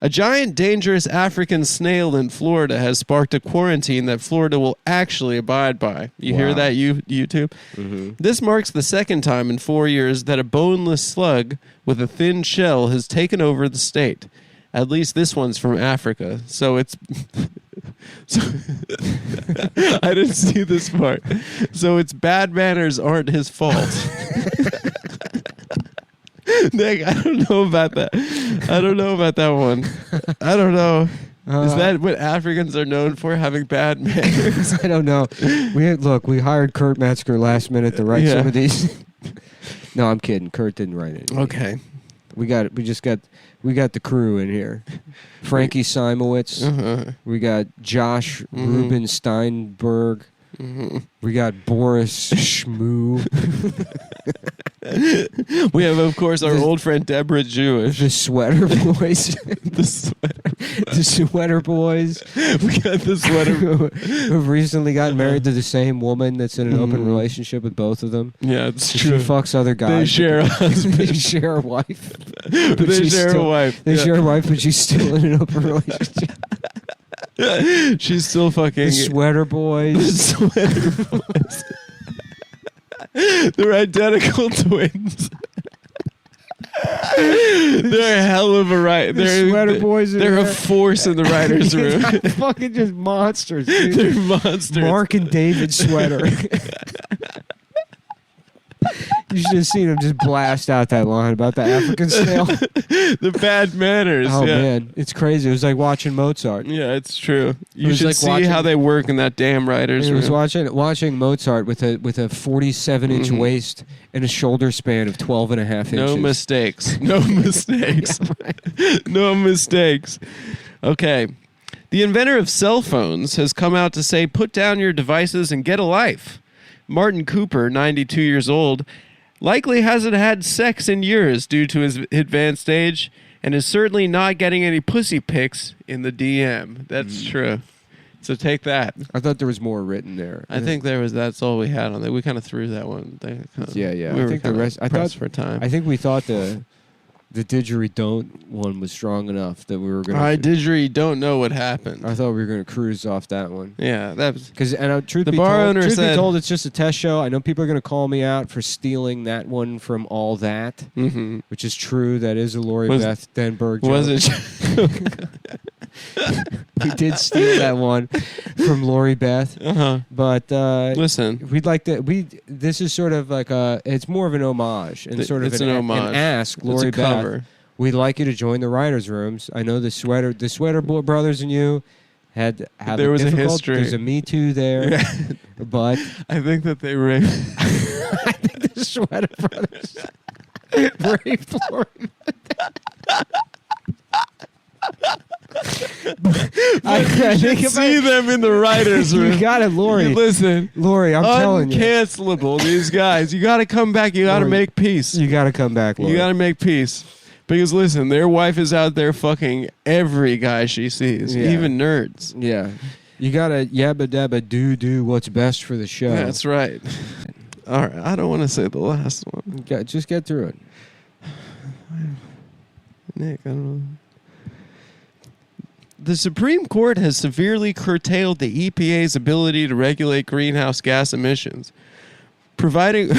A giant, dangerous African snail in Florida has sparked a quarantine that Florida will actually abide by. You hear that, YouTube? Mm-hmm. This marks the second time in 4 years that a boneless slug with a thin shell has taken over the state. At least this one's from Africa. So it's... I didn't see this part. So its bad manners aren't his fault. Nick, I don't know about that. I don't know about that one. I don't know. Is that what Africans are known for, having bad manners? I don't know. We hired Kurt Metzger last minute to write some of these. No, I'm kidding. Kurt didn't write it. Okay. We got the crew in here. Frankie Simowitz. Uh-huh. We got Josh Ruben Steinberg. Mm-hmm. We got Boris Schmoo. We have, of course, our old friend Deborah Jewish. The Sweater Boys. The Sweater Boys. We got the Sweater who've recently gotten married to the same woman that's in an open relationship with both of them. Yeah, it's true. She fucks other guys. They share a husband. They share a wife. They share a wife. They share a wife, but she's still in an open relationship. She's still fucking... The Sweater Boys. The Sweater Boys. They're identical twins. They're a hell of a writer. The Sweater Boys. They're a force in the writer's room. They're fucking just monsters, dude. They're monsters. Mark and David Sweater. You should have seen him just blast out that line about the African snail. The bad manners. Oh, man. It's crazy. It was like watching Mozart. Yeah, it's true. You should like see how they work in that damn writer's room. It was watching Mozart with a 47-inch waist and a shoulder span of 12 and a half inches. No mistakes. No mistakes. Yeah, right. No mistakes. Okay. The inventor of cell phones has come out to say, put down your devices and get a life. Martin Cooper, 92 years old, likely hasn't had sex in years due to his advanced age and is certainly not getting any pussy pics in the DM. That's true. So take that. I thought there was more written there. I think that's all we had on there. We kind of threw that one. Yeah. We I think the rest. I thought for time. I think we thought the didgeridoo one was strong enough that we were going to... I didgeridoo know what happened. I thought we were going to cruise off that one. Yeah, that was... Because truth be told, it's just a test show. I know people are going to call me out for stealing that one from All That, which is true. That is a Beth Denberg joke. Was it? He did steal that one from Lori Beth. But listen, we'd like to... This is sort of like it's more of an homage and sort of an ask Lori Beth. We'd like you to join the writers' rooms. I know the Sweater brothers and you have there was a history. There's a Me Too there, but I think that they raped. I think the Sweater brothers raped Lori. I can see them in the writers' room. You got it, Lori. Listen, Lori, I'm telling you. Uncancelable, these guys. You got to come back. You got to make peace. You got to come back, Lori. You got to make peace. Because, listen, their wife is out there fucking every guy she sees, even nerds. Yeah. You got to yabba dabba do what's best for the show. That's right. All right. I don't want to say the last one. Just get through it. Nick, I don't know. The Supreme Court has severely curtailed the EPA's ability to regulate greenhouse gas emissions, providing...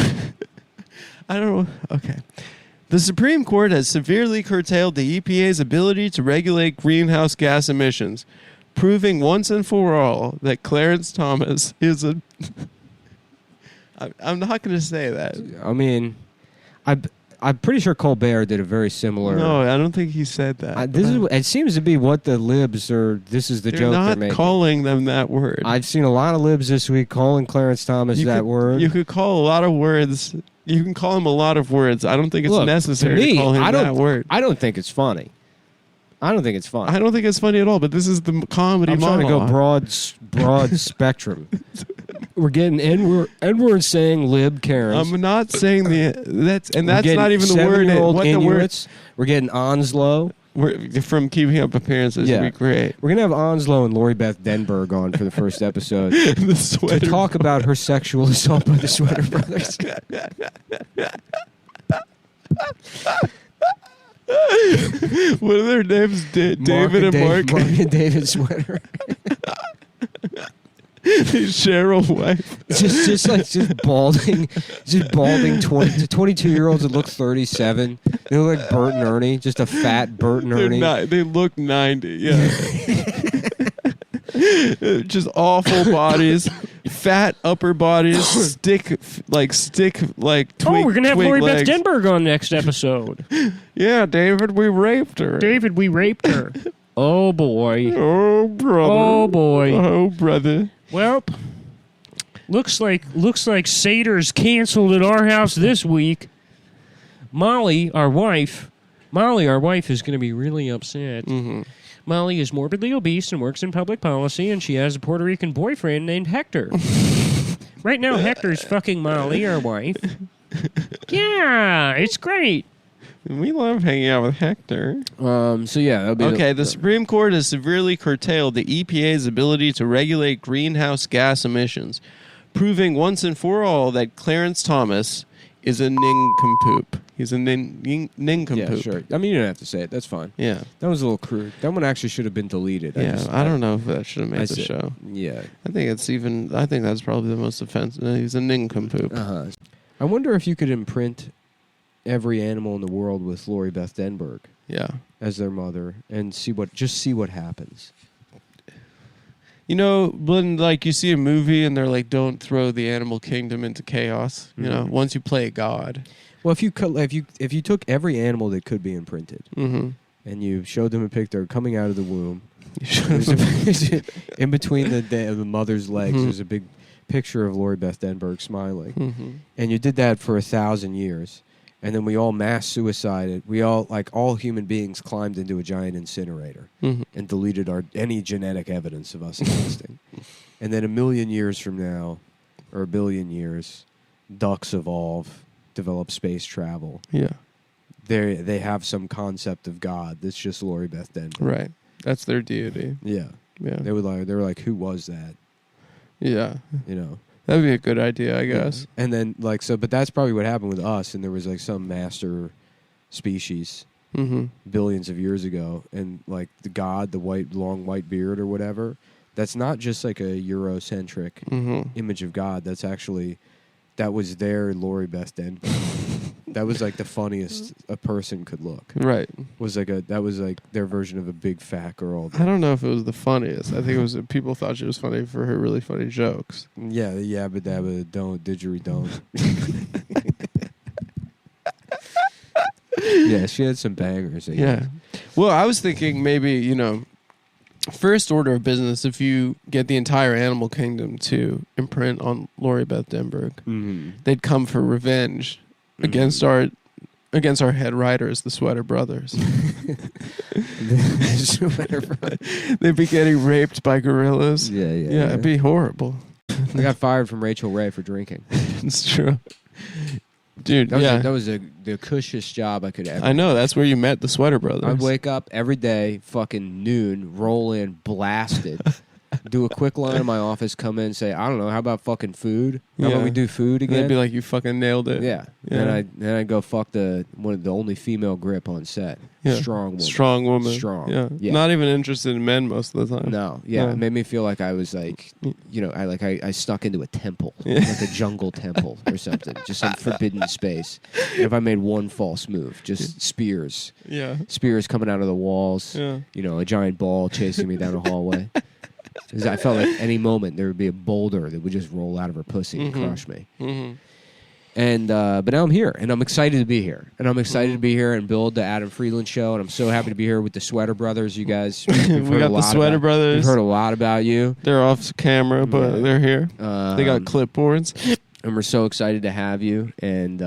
I don't know. Okay. The Supreme Court has severely curtailed the EPA's ability to regulate greenhouse gas emissions, proving once and for all that Clarence Thomas is a... I'm not going to say that. I mean, I'm pretty sure Colbert did a very similar... No, I don't think he said that. It seems to be what the libs are... This is the joke they're making. They're not calling them that word. I've seen a lot of libs this week calling Clarence Thomas that word. You could call a lot of words... You can call him a lot of words. I don't think it's necessary to call him that word. I don't think it's funny. I don't think it's funny. I don't think it's funny at all, but this is the comedy monologue. I'm trying to go broad spectrum. We're getting N-word saying lib Karens. I'm not saying that's not even the word. Inuits. We're getting Onslow. From Keeping Up Appearances. Yeah. Would be great. We're going to have Onslow and Lori Beth Denberg on for the first episode to talk about her sexual assault by the Sweater Brothers. What are their names? David and Mark. Mark and David Sweater. Share a wife. just balding 22-year-olds that look 37. They look like Bert and Ernie, just a fat Bert and Ernie. They look 90. Yeah. Just awful bodies, fat upper bodies, stick twig. We're gonna have Lori Beth legs. Denberg on next episode. Yeah, David, we raped her. Oh boy. Oh brother. Oh boy. Oh brother. Well, looks like Sater's canceled at our house this week. Molly, our wife, is going to be really upset. Mm-hmm. Molly is morbidly obese and works in public policy, and she has a Puerto Rican boyfriend named Hector. Right now, Hector's fucking Molly, our wife. Yeah, it's great. We love hanging out with Hector. So yeah, that'll be Okay, the Supreme Court has severely curtailed the EPA's ability to regulate greenhouse gas emissions, proving once and for all that Clarence Thomas is a nincompoop. He's a nincompoop. Yeah, sure. I mean, you don't have to say it. That's fine. Yeah. That was a little crude. That one actually should have been deleted. I don't know if that should have made the show. Yeah. I think that's probably the most offensive. He's a nincompoop. Uh-huh. I wonder if you could imprint every animal in the world with Lori Beth Denberg as their mother and see what happens. You know, when you see a movie and they're like, "Don't throw the animal kingdom into chaos." You know, once you play God. Well, if you took every animal that could be imprinted and you showed them a picture coming out of the womb, in between the mother's legs, there's a big picture of Lori Beth Denberg smiling, and you did that for 1,000 years. And then we all mass suicided. We all, all human beings, climbed into a giant incinerator and deleted any genetic evidence of us existing. And then 1,000,000 years from now, or 1,000,000,000 years, ducks evolve, develop space travel. Yeah. They have some concept of God that's just Lori Beth Denberg. Right. That's their deity. Yeah. Yeah. They were like, who was that? Yeah. You know. That'd be a good idea, I guess. Yeah. And then but that's probably what happened with us. And there was some master species billions of years ago, and the god, the long white beard or whatever. That's not just a Eurocentric image of God. That's actually that was their Lori Beth Denberg. That was the funniest a person could look. Right. That was their version of a big fat girl. I don't know if it was the funniest. I think it was people thought she was funny for her really funny jokes. Yeah, yabba dabba don't didgeridoo. Yeah, she had some bangers. Yeah. Well, I was thinking maybe, first order of business, if you get the entire animal kingdom to imprint on Lori Beth Denberg, they'd come for revenge against our head writers, the Sweater Brothers. They'd be getting raped by gorillas. Yeah. It'd be horrible. I got fired from Rachel Ray for drinking. It's true. Dude, that was the cushest job I could ever. I know, that's where you met the Sweater Brothers. I'd wake up every day, fucking noon, roll in, blasted, do a quick line in my office, come in and say, I don't know, how about fucking food? How about we do food again? And they'd be like, you fucking nailed it. Yeah. Then I'd go fuck the only female grip on set. Yeah. Strong woman. Strong woman. Strong. Yeah. Not even interested in men most of the time. No. Yeah. It made me feel like I was I snuck into a temple. Yeah. Like a jungle temple or something. Just some forbidden space. And if I made one false move, just spears. Yeah. Spears coming out of the walls. Yeah. A giant ball chasing me down a hallway. Because I felt like any moment there would be a boulder that would just roll out of her pussy and crush me. And but now I'm here, and I'm excited to be here, and I'm excited to be here and build the Adam Friedland Show, and I'm so happy to be here with the Sweater Brothers. You guys, we got the Sweater Brothers. We've heard a lot about you. They're off camera, but they're here. They got clipboards, and we're so excited to have you. And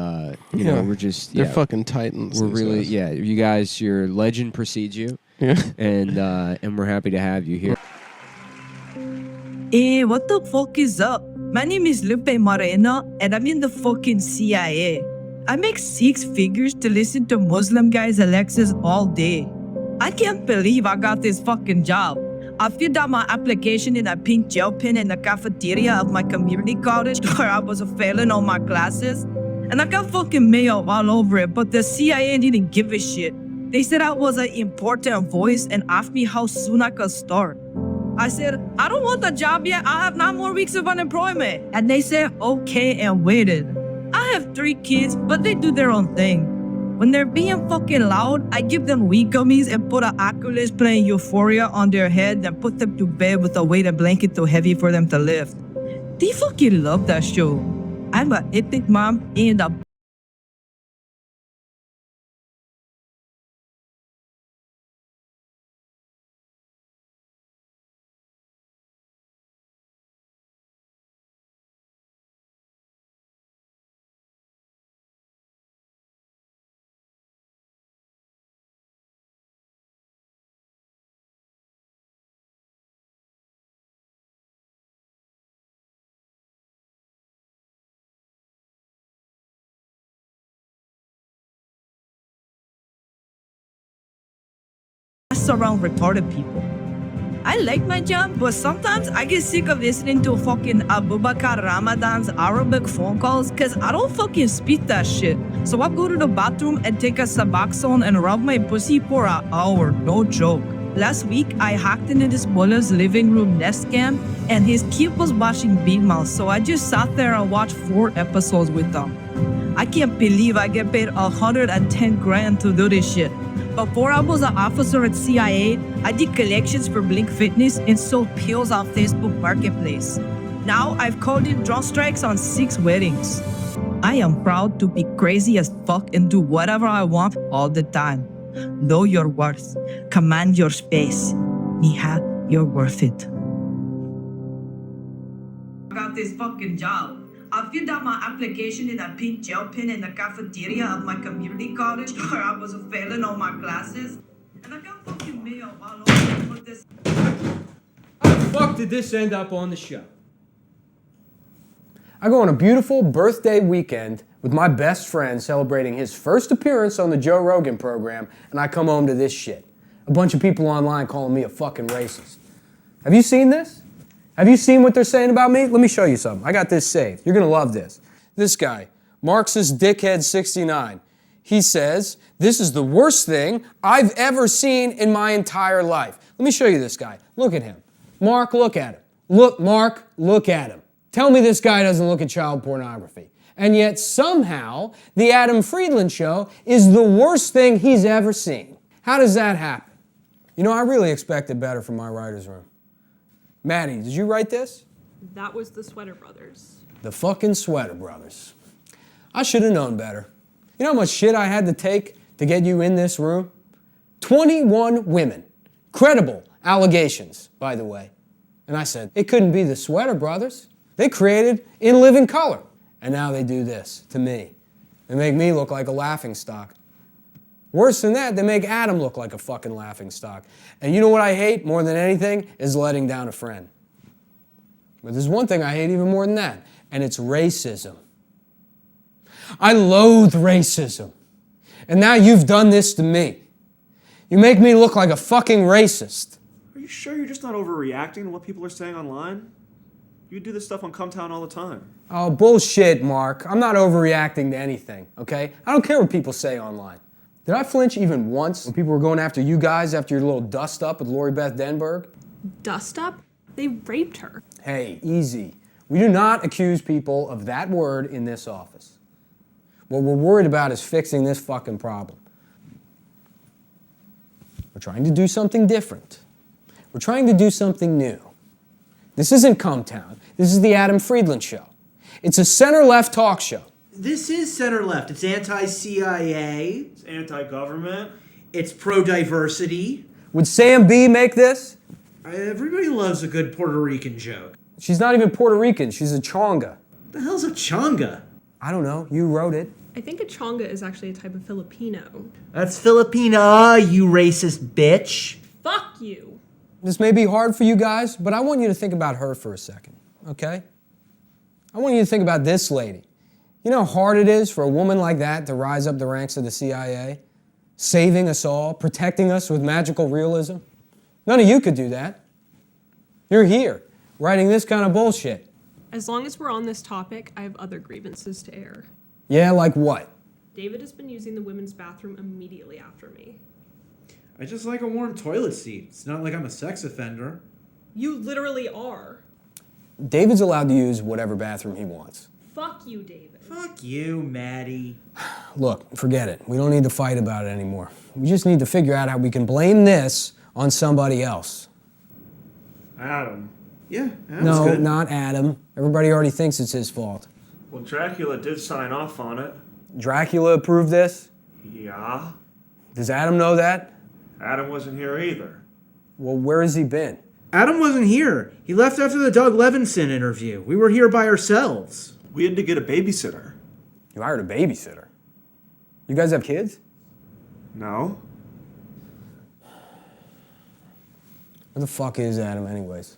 we're just they're fucking titans. We're really guys. You guys, your legend precedes you. Yeah, and we're happy to have you here. Hey, what the fuck is up? My name is Lupe Moreno, and I'm in the fucking CIA. I make 6 figures to listen to Muslim guys' Alexas all day. I can't believe I got this fucking job. I filled out my application in a pink gel pen in the cafeteria of my community college where I was failing all my classes. And I got fucking mail all over it, but the CIA didn't give a shit. They said I was an important voice and asked me how soon I could start. I said, I don't want the job yet. I have 9 more weeks of unemployment. And they said, okay, and waited. I have 3 kids, but they do their own thing. When they're being fucking loud, I give them weed gummies and put an Oculus playing Euphoria on their head and put them to bed with a weighted blanket too heavy for them to lift. They fucking love that show. I'm an epic mom and a around retarded people. I like my job, but sometimes I get sick of listening to fucking Abubakar Ramadan's Arabic phone calls because I don't fucking speak that shit. So I go to the bathroom and take a Suboxone and rub my pussy for an hour, no joke. Last week, I hacked into this muller's living room Nest Cam, and his kid was watching Big Mouth, so I just sat there and watched 4 episodes with them. I can't believe I get paid 110 grand to do this shit. Before I was an officer at CIA, I did collections for Blink Fitness and sold pills on Facebook Marketplace. Now I've called in drone strikes on 6 weddings. I am proud to be crazy as fuck and do whatever I want all the time. Know your worth. Command your space. Mija, you're worth it. I got this fucking job. I filled out my application in a pink gel pen in the cafeteria of my community college where I was failing all my classes. And I got fucking mail all over with this. How the fuck did this end up on the show? I go on a beautiful birthday weekend with my best friend celebrating his first appearance on the Joe Rogan program, and I come home to this shit. A bunch of people online calling me a fucking racist. Have you seen this? Have you seen what they're saying about me? Let me show you something. I got this saved. You're gonna love this. This guy, Marxist Dickhead 69, he says, this is the worst thing I've ever seen in my entire life. Let me show you this guy. Look at him. Mark, look at him. Look, Mark, look at him. Tell me this guy doesn't look at child pornography. And yet somehow, the Adam Friedland show is the worst thing he's ever seen. How does that happen? You know, I really expected better from my writer's room. Maddie, did you write this? That was the Sweater Brothers. The fucking Sweater Brothers. I should have known better. You know how much shit I had to take to get you in this room? 21 women. Credible allegations, by the way. And I said, it couldn't be the Sweater Brothers. They created In Living Color. And now they do this to me. They make me look like a laughingstock. Worse than that, they make Adam look like a fucking laughingstock. And you know what I hate more than anything is letting down a friend. But there's one thing I hate even more than that, and it's racism. I loathe racism. And now you've done this to me. You make me look like a fucking racist. Are you sure you're just not overreacting to what people are saying online? You do this stuff on Cumtown all the time. Oh, bullshit, Mark. I'm not overreacting to anything, okay? I don't care what people say online. Did I flinch even once when people were going after you guys after your little dust-up with Lori Beth Denberg? Dust up? They raped her. Hey, easy. We do not accuse people of that word in this office. What we're worried about is fixing this fucking problem. We're trying to do something different. We're trying to do something new. This isn't Cumtown. This is the Adam Friedland Show. It's a center-left talk show. This is center-left. It's anti-CIA. It's anti-government. It's pro-diversity. Would Sam B make this? Everybody loves a good Puerto Rican joke. She's not even Puerto Rican. She's a Chonga. The hell's a chonga? I don't know. You wrote it. I think a chonga is actually a type of Filipino. That's Filipina, you racist bitch. Fuck you! This may be hard for you guys, but I want you to think about her for a second, okay? I want you to think about this lady. You know how hard it is for a woman like that to rise up the ranks of the CIA? Saving us all, protecting us with magical realism? None of you could do that. You're here, writing this kind of bullshit. As long as we're on this topic, I have other grievances to air. Yeah, like what? David has been using the women's bathroom immediately after me. I just like a warm toilet seat. It's not like I'm a sex offender. You literally are. David's allowed to use whatever bathroom he wants. Fuck you, David. Fuck you, Maddie. Look, forget it. We don't need to fight about it anymore. We just need to figure out how we can blame this on somebody else. Adam. Yeah, Adam's No, good. not Adam. Everybody already thinks it's his fault. Well, Dracula did sign off on it. Dracula approved this? Yeah. Does Adam know that? Adam wasn't here either. Well, where has he been? Adam wasn't here. He left after the Doug Levinson interview. We were here by ourselves. We had to get a babysitter. You hired a babysitter. You guys have kids? No. Where the fuck is Adam anyways?